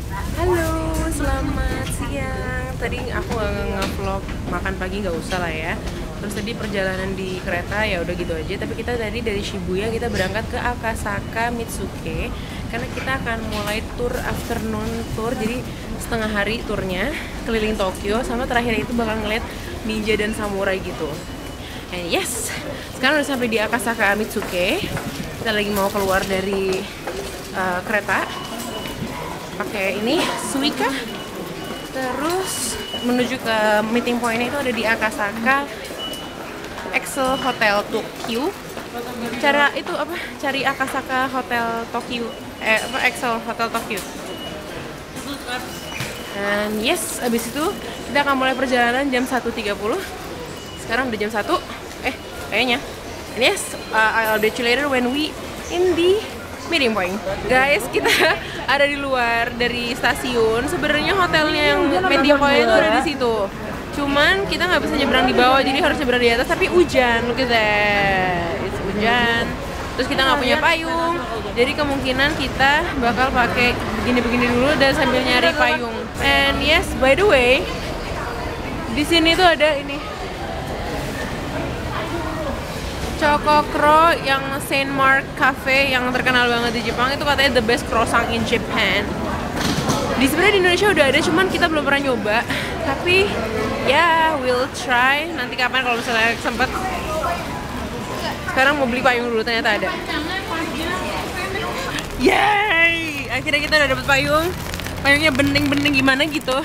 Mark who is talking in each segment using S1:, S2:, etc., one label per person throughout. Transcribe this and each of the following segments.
S1: Halo, selamat siang. Tadi aku nggak nge-vlog makan pagi, nggak usah lah ya. Terus tadi perjalanan di kereta ya udah gitu aja. Tapi kita tadi dari Shibuya kita berangkat ke Akasaka Mitsuke karena kita akan mulai tour afternoon tour. Jadi setengah hari turnya keliling Tokyo, sama terakhir itu bakal ngeliat ninja dan samurai gitu. And yes, sekarang udah sampai di Akasaka Mitsuke. Kita lagi mau keluar dari kereta pakai ini Suica, terus menuju ke meeting point itu ada di Akasaka Excel Hotel Tokyo. Cara itu apa? Cari Akasaka Hotel Tokyo, Excel Hotel Tokyo. Dan yes, abis itu kita akan mulai perjalanan jam 1.30. Sekarang udah jam 1. Kayaknya. And yes, I'll update you later when we in the meeting point. Guys, kita ada di luar dari stasiun. Sebenarnya hotelnya yang meeting point itu ada di situ. Cuman kita nggak bisa nyebrang di bawah, jadi harus nyebrang di atas. Tapi hujan, look at that. It's hujan. Terus kita nggak punya payung. Jadi kemungkinan kita bakal pakai begini-begini dulu dan sambil nyari payung. And yes, by the way, di sini tuh ada ini Chokokro yang Saint Mark Cafe yang terkenal banget di Jepang. Itu katanya the best croissant in Japan. Sebenarnya di Indonesia udah ada, cuman kita belum pernah nyoba. Tapi ya, we'll try nanti kapan kalau misalnya sempet. Sekarang mau beli payung dulu, ternyata ada. Yay! Akhirnya kita udah dapet payung. Payungnya bening-bening gimana gitu.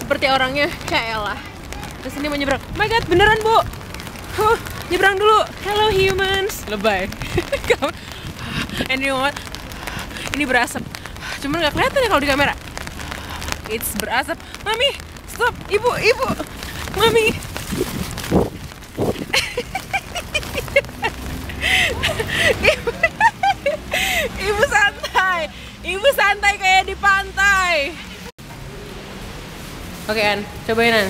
S1: Seperti orangnya Caela. Terus ini mau nyebrang. Oh my god, beneran Bu! Nyebrang dulu. Hello humans. Lebay. And you know what? Ini berasap. Cuman nggak kelihatan ya kalau di kamera. It's berasap. Mami, stop. Ibu. Mami. Ibu santai. Ibu santai kayak di pantai. Oke, An, cobain An.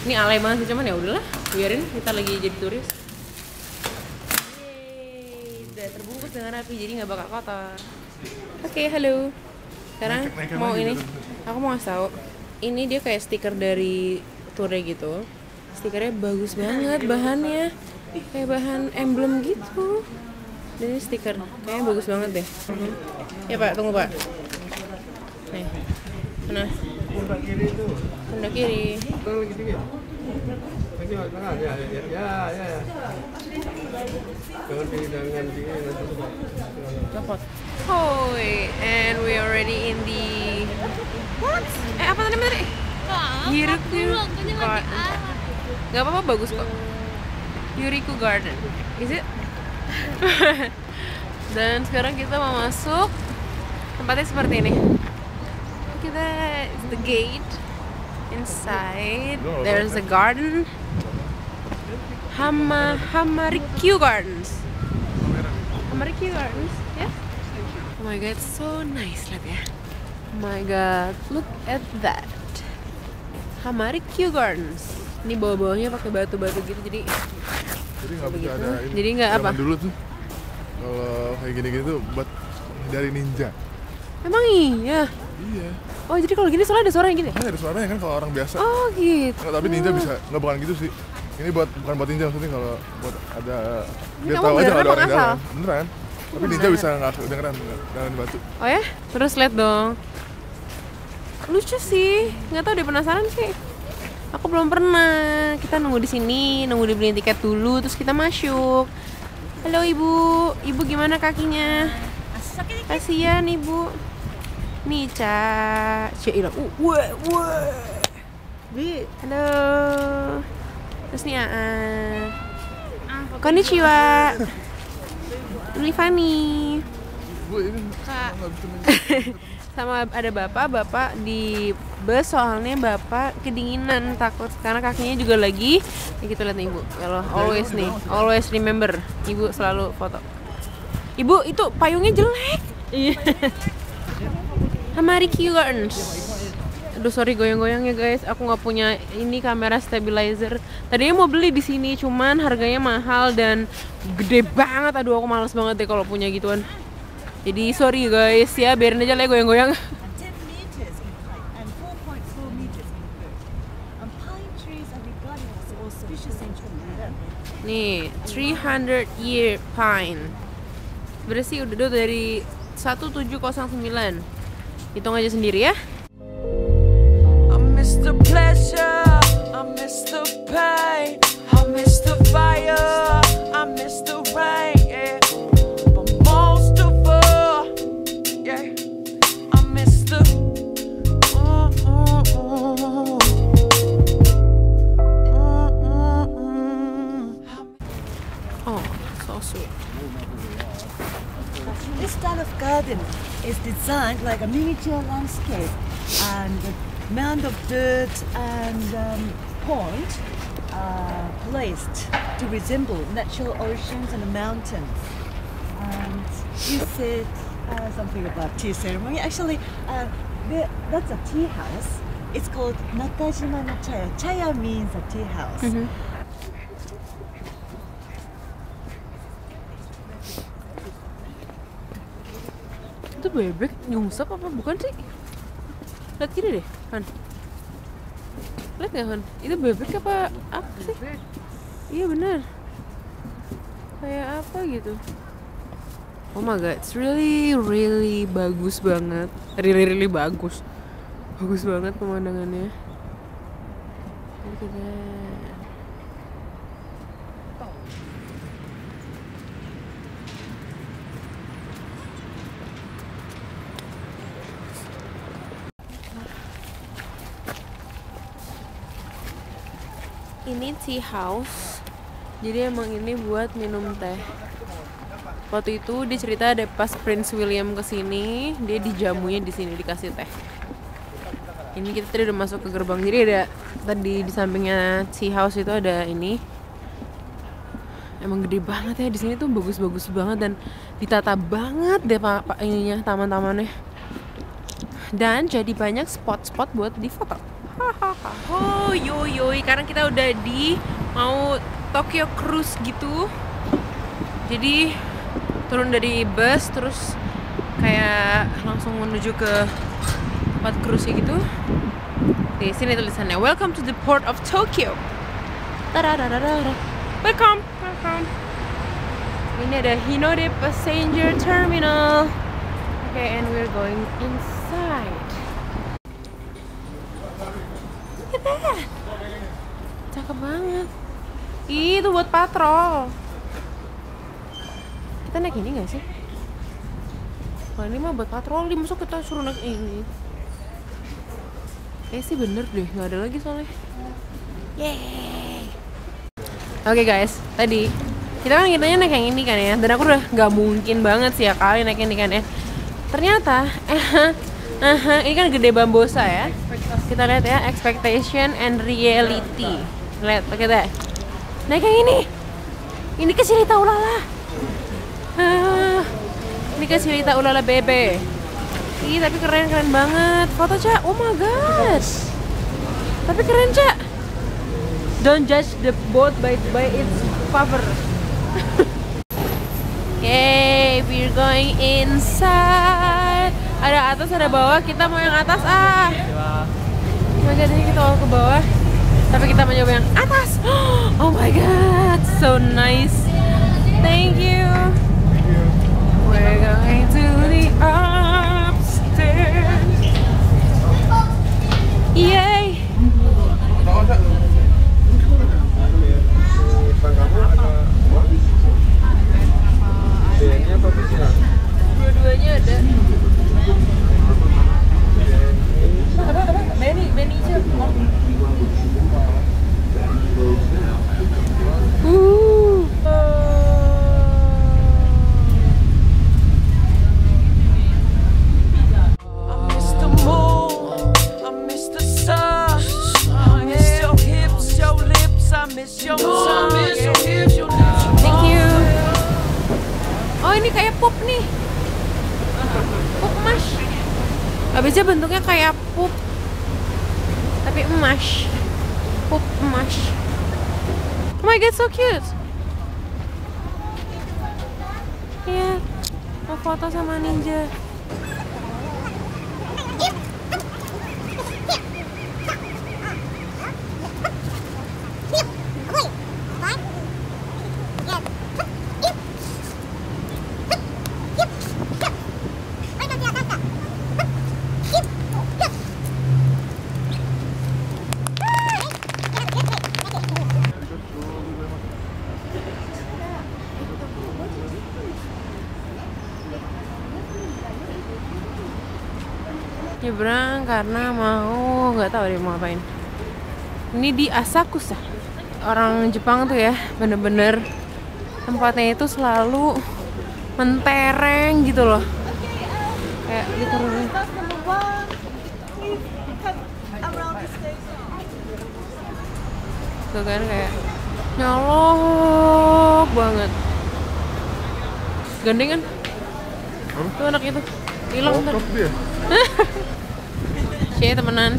S1: Ini alay banget sih, cuman ya udahlah, biarin, kita lagi jadi turis. Yeay, udah terbungkus dengan rapi, jadi nggak bakal kotor. Oke, halo. Sekarang mau ini, aku mau ngasih tahu. Ini dia kayak stiker dari tournya gitu. Stikernya bagus banget, bahannya kayak bahan emblem gitu. Dan ini stiker, kayaknya bagus banget deh. Ya Pak, tunggu Pak. Nih, mana? Pundak kiri itu. Pundak kiri. Lagi dikit. Lagi tengah. Ya. Jangan di nanti coba. Copot. Hoi, and we already in the what? Apa tadi? Yuriku Garden. Gak apa-apa, bagus kok. Yuriku Garden. Is it? Dan sekarang kita mau masuk. Tempatnya seperti ini. Kita the gate. Inside there's a garden. Hamarikyu Gardens. Hamarikyu Gardens, ya? Yeah? Oh my god, so nice, lihat ya. Oh my god, look at that. Hamarikyu Gardens. Ini bawah-bawahnya pakai batu-batu gitu, jadi
S2: nggak bisa ada ini.
S1: Jadi nggak apa?
S2: Dulu tuh kalau kayak gini-gini tuh buat dari ninja.
S1: Emang iya?
S2: Iya.
S1: Oh, jadi kalau gini soalnya ada suaranya gini?
S2: Ada suaranya kan kalau orang biasa.
S1: Oh gitu.
S2: Nggak, tapi ninja bisa, bukan gitu sih. Ini bukan buat ninja, maksudnya kalau buat ada dia tahu aja kalau ada orang dalam. Beneran. Tapi ninja bisa nggak kedengeran dalam batu.
S1: Oh ya? Terus lihat dong. Lucu sih. Nggak tahu deh, penasaran sih. Aku belum pernah. Kita nunggu di sini, nunggu dibeliin tiket dulu, terus kita masuk. Halo Ibu. Ibu gimana kakinya? Kasian Ibu. Nih, Cila. Wah. Bi, halo. Terus nih Konnichiwa. Ini Fanny.
S2: Bu, ini
S1: Kak. Sama ada bapak di bus, soalnya bapak kedinginan, takut karena kakinya juga lagi ya gitu. Lihat nih Ibu, kalau always remember, Ibu selalu foto. Ibu, itu payungnya jelek. Iya. Hamarikyu Gardens. Aduh, sorry goyang-goyang ya guys, aku nggak punya ini kamera stabilizer. Tadinya mau beli di sini, cuman harganya mahal dan gede banget. Aduh, aku males banget deh kalau punya gituan. Jadi sorry guys ya, biarin aja lah goyang-goyang. Nih, 300 year pine. Bersih udah dari 1709. Hitung aja sendiri ya.
S3: I miss the pleasure, I miss the pain, I miss the fire, I miss the rain, yeah. But most of all, yeah, I miss the
S1: Oh, so sweet.
S4: This style of garden is designed like a miniature landscape, and the mound of dirt and pond are placed to resemble natural oceans and mountains. And you said something about tea ceremony. Actually, that's a tea house. It's called Nakajima no Chaya. Chaya means a tea house.
S1: Itu bebek nyungsep apa bukan sih? Lihat kiri deh, Han. Lihat nggak, Han? Itu bebek apa sih? Iya benar. Kayak apa gitu? Oh my god, it's really bagus banget. Really bagus. Bagus banget pemandangannya. Look at that. Ini tea house, jadi emang ini buat minum teh. Waktu itu dia cerita ada pas Prince William kesini, dia dijamunya di sini, dikasih teh. Ini kita tadi udah masuk ke gerbang, jadi ada tadi di sampingnya tea house itu ada ini. Emang gede banget ya, di sini tuh bagus-bagus banget dan ditata banget deh pak ininya, taman-tamannya. Dan jadi banyak spot-spot buat difoto. Oh yoi, karena kita udah di mau Tokyo Cruise gitu. Jadi turun dari bus terus kayak langsung menuju ke tempat cruise gitu. Di sini tulisannya Welcome to the Port of Tokyo. Welcome. Ini ada Hinode Passenger Terminal. Okay, and we're going inside. Look at that. Cakep banget. Ih, itu buat patrol. Kita naik ini gak sih? Wah, ini mah buat patroli, masa kita suruh naik ini? Sih bener deh, gak ada lagi soalnya. Yeay. Oke guys, tadi kita kan kitanya naik yang ini kan ya. Dan aku udah gak mungkin banget sih ya kali naik ini kan ya. Ternyata, ini kan gede bambosa ya. Kita lihat ya, expectation and reality. Lihat, pakai deh. Naik yang ini. Ini ke cerita ulala. Ini ke cerita ulala bebe. Ih, tapi keren banget. Foto Cak. Oh my god. Tapi keren Cak. Don't judge the boat by its cover. Yay, we're going inside. Ada atas, ada bawah. Kita mau yang atas Oh my god, ini kita mau ke bawah. Tapi kita mau coba yang atas. Oh my god, so nice. Thank you. We're going to the upstairs. Yay. Dua-duanya ada. Benny aja. Thank you. Oh, ini kayak pup nih. Pup emas. Abisnya bentuknya kayak pup, tapi emas. Pup emas. Oh my god, so cute. Iya, mau foto sama ninja. Nyebrang karena mau nggak tahu dia mau ngapain. Ini di Asakusa. Orang Jepang tuh ya bener-bener tempatnya itu selalu mentereng gitu loh. Kayak literally. Tuh kan kayak nyolok banget. Gandengan. Tuh anak itu hilang ntar.
S2: dia.
S1: Cie temenan.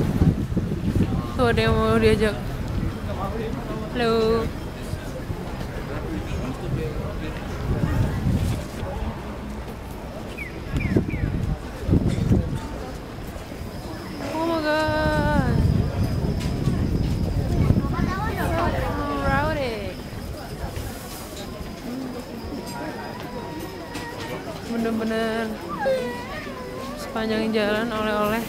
S1: Tuh ada yang mau diajak. Halo. Oh my god. Crowded. Bener-bener sepanjang jalan oleh-oleh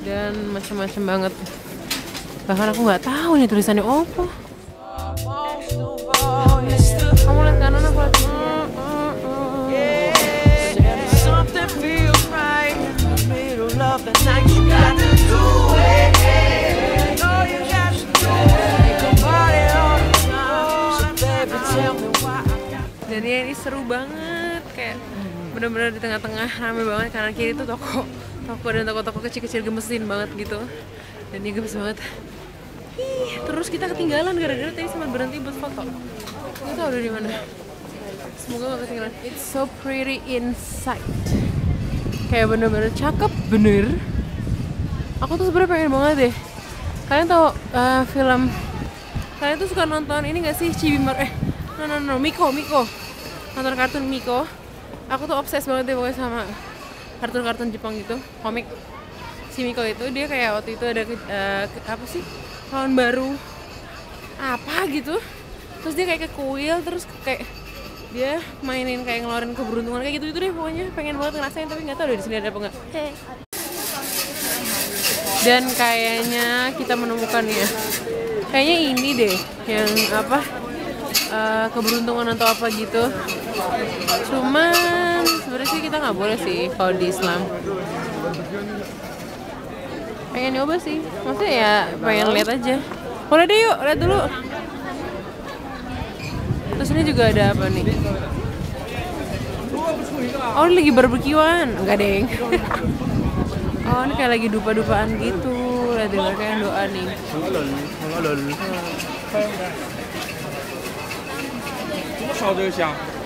S1: dan macam-macam banget. Bahkan aku nggak tahu nih tulisannya apa. Kamu lihat kanan, aku lihat.
S3: Something feels right in the middle of the night. You got to do it. All you got to do is make a party all the time. So baby, tell me why.
S1: Dan ini seru banget, kayak bener-bener di tengah-tengah rame banget. Kanan kiri tuh toko dan toko-toko kecil-kecil gemesin banget gitu. Dan ini gemes banget. Ih, terus kita ketinggalan gara-gara tadi sempat berhenti buat foto. Nggak tahu udah di mana. Semoga gak ketinggalan. It's so pretty inside. Kayak bener-bener cakep bener. Aku tuh sebenarnya pengen banget deh. Kalian tau film? Kalian tuh suka nonton ini gak sih Cibimar? No, Miko. Nonton kartun Miko. Aku tuh obses banget deh pokoknya sama kartun-kartun Jepang gitu, komik. Si Miko itu dia kayak waktu itu ada apa sih? Tahun baru apa gitu. Terus dia kayak ke kuil, terus kayak dia mainin kayak ngeluarin keberuntungan kayak gitu deh pokoknya. Pengen banget ngerasain tapi nggak tahu deh di sini ada apa nggak. Dan kayaknya kita menemukannya. Kayaknya ini deh yang apa keberuntungan atau apa gitu. Cuman sebenarnya sih kita nggak boleh sih kalau di Islam. Pengen nyoba sih, maksudnya ya pengen lihat aja. Boleh deh yuk, lihat dulu. Terus ini juga ada apa nih? Oh ini lagi barbekyuan, enggak deng. Oh ini kayak lagi dupa-dupaan gitu. Lihat deh mereka yang doa nih.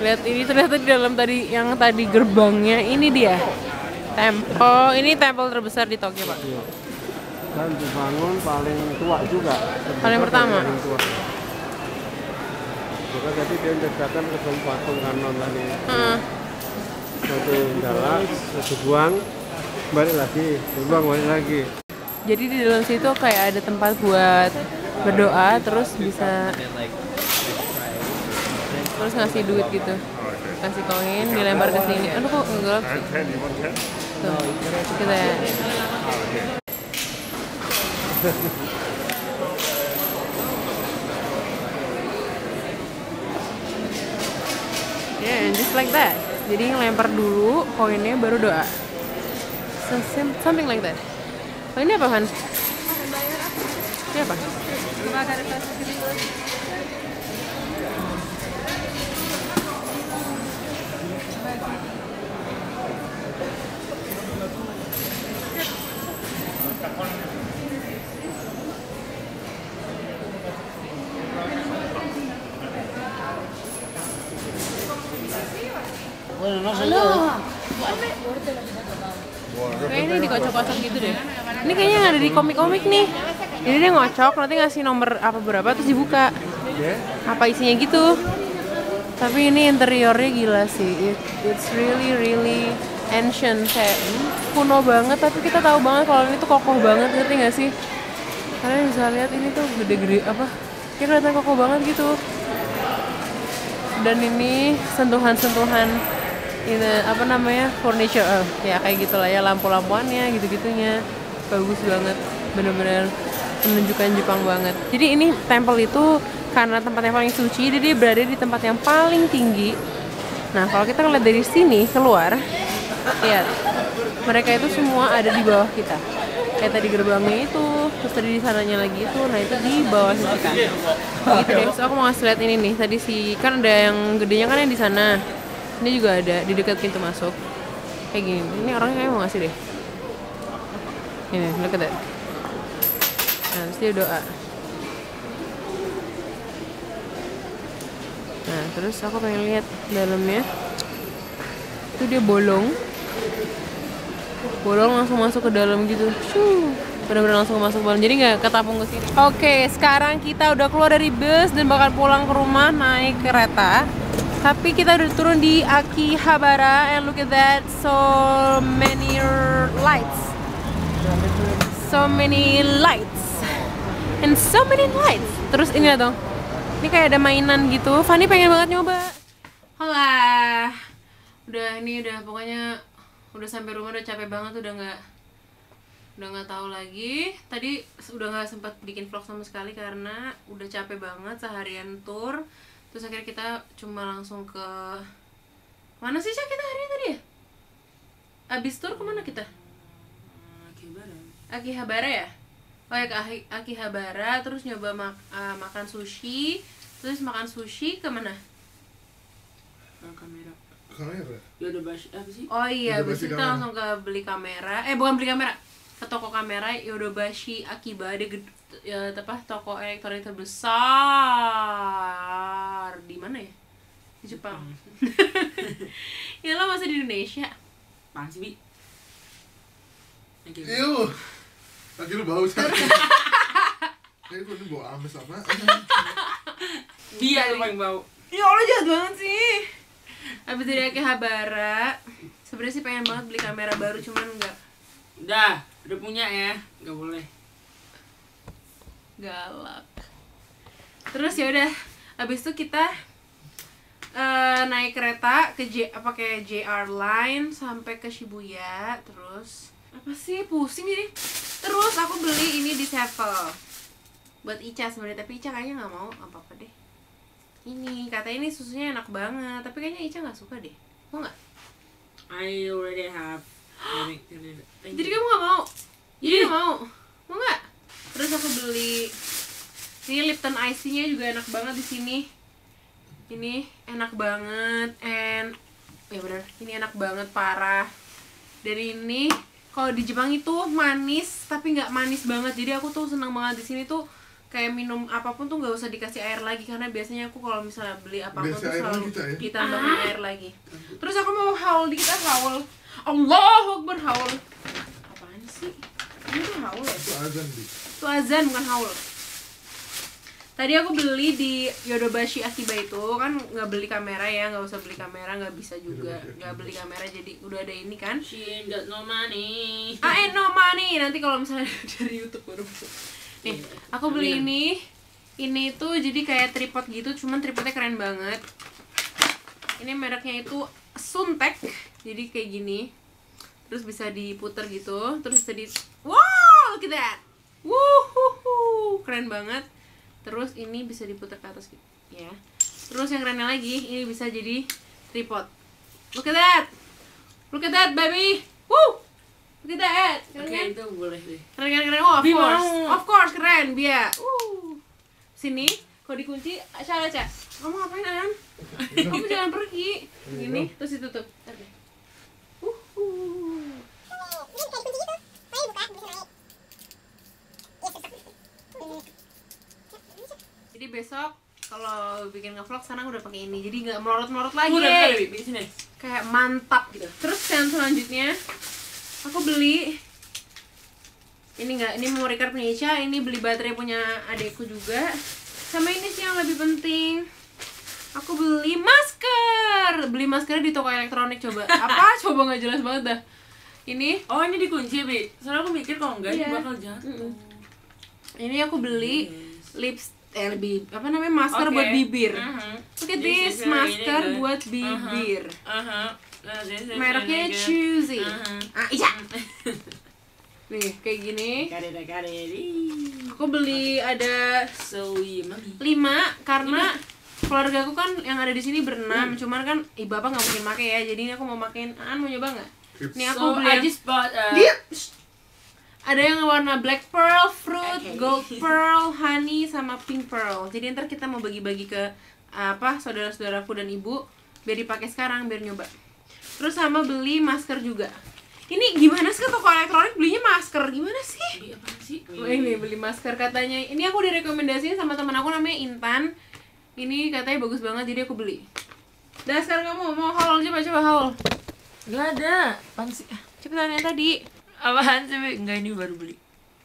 S1: Lihat ini ternyata di dalam tadi yang tadi gerbangnya ini dia. Oh ini tempel terbesar di Tokyo Pak.
S5: Dan dibangun paling tua juga.
S1: Paling pertama.
S5: Juga jadi dia mendekatkan ke patung kanon tadi. Satu jalan, satu buang, balik lagi, buang balik lagi.
S1: Jadi di dalam situ kayak ada tempat buat berdoa, terus bisa terus ngasih duit gitu, kasih koin, dilempar ke sini. Aduh kok gelap sih. Tuh, kita ya. Yeah, and just like that. Jadi ngelempar dulu koinnya baru doa. Something like that. Oh, ini apa, Han? Ini apa? Kayaknya ini dikocok-kocok gitu deh. Ini kayaknya yang ada di komik-komik nih. Jadi dia ngocok, nanti ngasih nomor apa berapa terus dibuka. Apa isinya gitu. Tapi ini interiornya gila sih. It's really ancient, kayak kuno banget. Tapi kita tahu banget kalau ini tuh kokoh banget, ngerti nggak sih? Kalian bisa lihat ini tuh gede-gede apa? Kayak kelihatan kokoh banget gitu. Dan ini sentuhan-sentuhan ini apa namanya furniture, ya kayak gitulah ya, lampu-lampuannya gitu-gitunya bagus banget, bener-bener menunjukkan Jepang banget. Jadi ini tempel itu karena tempatnya paling suci, jadi dia berada di tempat yang paling tinggi. Nah kalau kita ngeliat dari sini keluar, lihat mereka itu semua ada di bawah kita. Kayak tadi gerbangnya itu, terus tadi di sananya lagi itu, nah itu di bawah kita. Gitu deh. So, aku mau ngasih lihat ini nih. Tadi kan ada yang gedenya kan yang di sana. Ini juga ada di dekat pintu masuk. Kayak gini. Ini orangnya kayak mau ngasih deh. Ini, look at that. Nah, terus dia doa. Nah, terus aku pengen lihat dalamnya. Itu dia bolong langsung masuk ke dalam gitu. Bener-bener langsung masuk ke dalam, jadi nggak ketapung ke sini. Oke, sekarang kita udah keluar dari bus dan bakal pulang ke rumah naik kereta. Tapi kita udah turun di Akihabara, and look at that, so many lights, and so many lights. Terus ini dong, ini kayak ada mainan gitu. Fanny pengen banget nyoba. Halah, udah pokoknya udah sampai rumah, udah capek banget, udah nggak tahu lagi. Tadi udah nggak sempat bikin vlog sama sekali karena udah capek banget seharian tour. Terus akhirnya kita cuma langsung ke mana sih kita hari ini tadi ya? Abis tour kemana kita? Akihabara ya? Oh ya, ke Akihabara, terus nyoba makan sushi. Terus makan sushi kemana?
S2: Kamera.
S3: Yodobashi apa sih?
S1: Oh iya,
S2: Yodobashi
S1: abis kita langsung ke beli kamera. Bukan beli kamera, ke toko kamera Yodobashi Akiba. Dia toko elektronik terbesar di mana ya? Di Jepang. Ya lo masih di Indonesia.
S3: Apaan sih, Bi?
S2: Iu, lagi lu bau sih. Kayak gue bau amis apa?
S3: Dia yang bau.
S1: Ya Allah, jahat banget sih. Abis dari Akihabara, sebenarnya sih pengen banget beli kamera baru, cuman enggak.
S3: Udah punya ya, nggak boleh.
S1: Galak. Terus ya udah, abis itu kita naik kereta pakai JR Line sampai ke Shibuya. Terus apa sih, pusing jadi. Terus aku beli ini di Sevel buat Ica sebenarnya, tapi Ica kayaknya nggak mau apa deh. Ini katanya ini susunya enak banget, tapi kayaknya Ica nggak suka deh. Mau nggak?
S3: I already have.
S1: Jadi kamu nggak mau? Jadi nggak mau? Mau nggak? Terus aku beli ini Lipton Ice nya juga enak banget di sini. Ini enak banget, and ya bener, ini enak banget parah. Dari ini kalau di Jepang itu manis tapi nggak manis banget, jadi aku tuh senang banget di sini tuh. Kayak minum apapun tuh nggak usah dikasih air lagi, karena biasanya aku kalau misalnya beli apapun tuh selalu ditambahin air lagi. Terus aku mau haul dikit, haul. Allahu Akbar, haul. Apaan sih? Ini tuh haul ya?
S2: Itu azan, Bi.
S1: Itu azan bukan haul. Tadi aku beli di Yodobashi Akiba itu, kan nggak beli kamera ya, nggak usah beli kamera, nggak bisa juga, nggak beli kamera, jadi udah ada ini kan.
S3: She ain't got no money.
S1: I ain't no money. Nanti kalau misalnya dari YouTube baru. Nih, aku beli ini tuh jadi kayak tripod gitu, cuman tripodnya keren banget. Ini mereknya itu Suntek, jadi kayak gini, terus bisa diputer gitu, terus bisa wow, look at that, wuhuhu, keren banget. Terus ini bisa diputer ke atas gitu, ya. Terus yang kerennya lagi, ini bisa jadi tripod. Look at that, baby, woo. Look at that, keren kan?
S3: Itu boleh deh.
S1: Keren. Oh, of course, keren, Bia. Sini, kalau dikunci, Aca. Kamu ngapain, An? Kamu jangan pergi. Gini, terus ditutup. Jadi besok kalau bikin ngevlog sekarang udah pakai ini, jadi nggak melorot lagi.
S3: Di sini.
S1: Kayak mantap gitu. Terus yang selanjutnya aku beli ini memory card punya Ica, ini beli baterai punya adekku juga, sama ini sih yang lebih penting, aku beli masker di toko elektronik. Coba nggak jelas banget dah. Ini
S3: dikunci, Bi. Soalnya aku mikir kalau enggak
S1: iya,
S3: bakal jatuh.
S1: Ini aku beli masker buat bibir. Look at this, masker buat bibir. Mereknya Choosy. Ica. Nih, kayak gini. Aku beli ada 5 karena keluarga aku kan yang ada di sini berenam. Cuman kan bapak nggak mungkin pakai ya. Jadi ini aku mau makein. Mau nyoba nggak? Nih aku
S6: So
S1: beli
S6: I
S1: yang-
S6: just bought
S1: ada yang warna black pearl, fruit, gold pearl, honey, sama pink pearl. Jadi ntar kita mau bagi-bagi ke saudara-saudaraku dan ibu biar dipakai sekarang biar nyoba. Terus sama beli masker juga. Ini gimana sih ke toko elektronik belinya masker? Gimana sih?
S6: Beli apaan sih?
S1: Oh, ini beli masker katanya. Ini aku direkomendasiin sama teman aku namanya Intan. Ini katanya bagus banget jadi aku beli. Dah sekarang kamu mau haul coba haul.
S6: Gak ada. Apaan sih?
S1: Cepetan yang tadi.
S6: Apaan sih? Enggak, ini baru beli.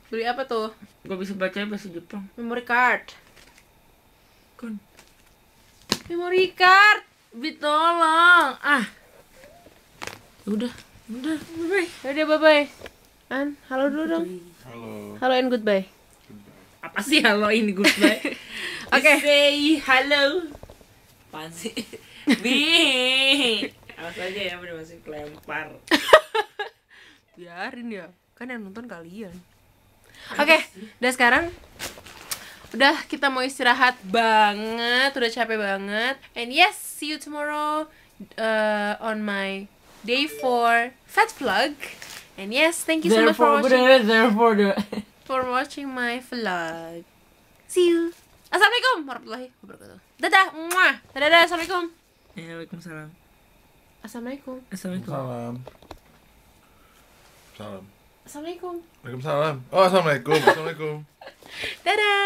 S1: Beli apa tuh?
S6: Gak bisa baca bahasa Jepang.
S1: Memory card.
S6: Kon.
S1: Memory card.
S6: Bi tolong. Udah, bye.
S1: Udah bye-bye. An, halo dulu dong.
S2: Halo.
S1: Halo and goodbye.
S6: Apa sih halo ini goodbye?
S1: Oke.
S6: Say hello. Apaan sih? Bi. Awas aja ya udah masih kelempar.
S1: Biarin ya, kan yang nonton kalian. Oke, udah sekarang udah kita mau istirahat banget, udah capek banget. And yes, see you tomorrow on my day 4 Fat Vlog. And yes, thank you so much for watching my vlog. See you. Assalamualaikum warahmatullahi wabarakatuh. Dadah, muah. Dadah, assalamualaikum.
S6: Waalaikumsalam.
S1: Assalamualaikum.
S6: Assalamualaikum.
S2: Salam. Salam.
S1: Assalamualaikum.
S2: Waalaikumsalam. Oh, assalamualaikum. Assalamualaikum.
S1: Dadah.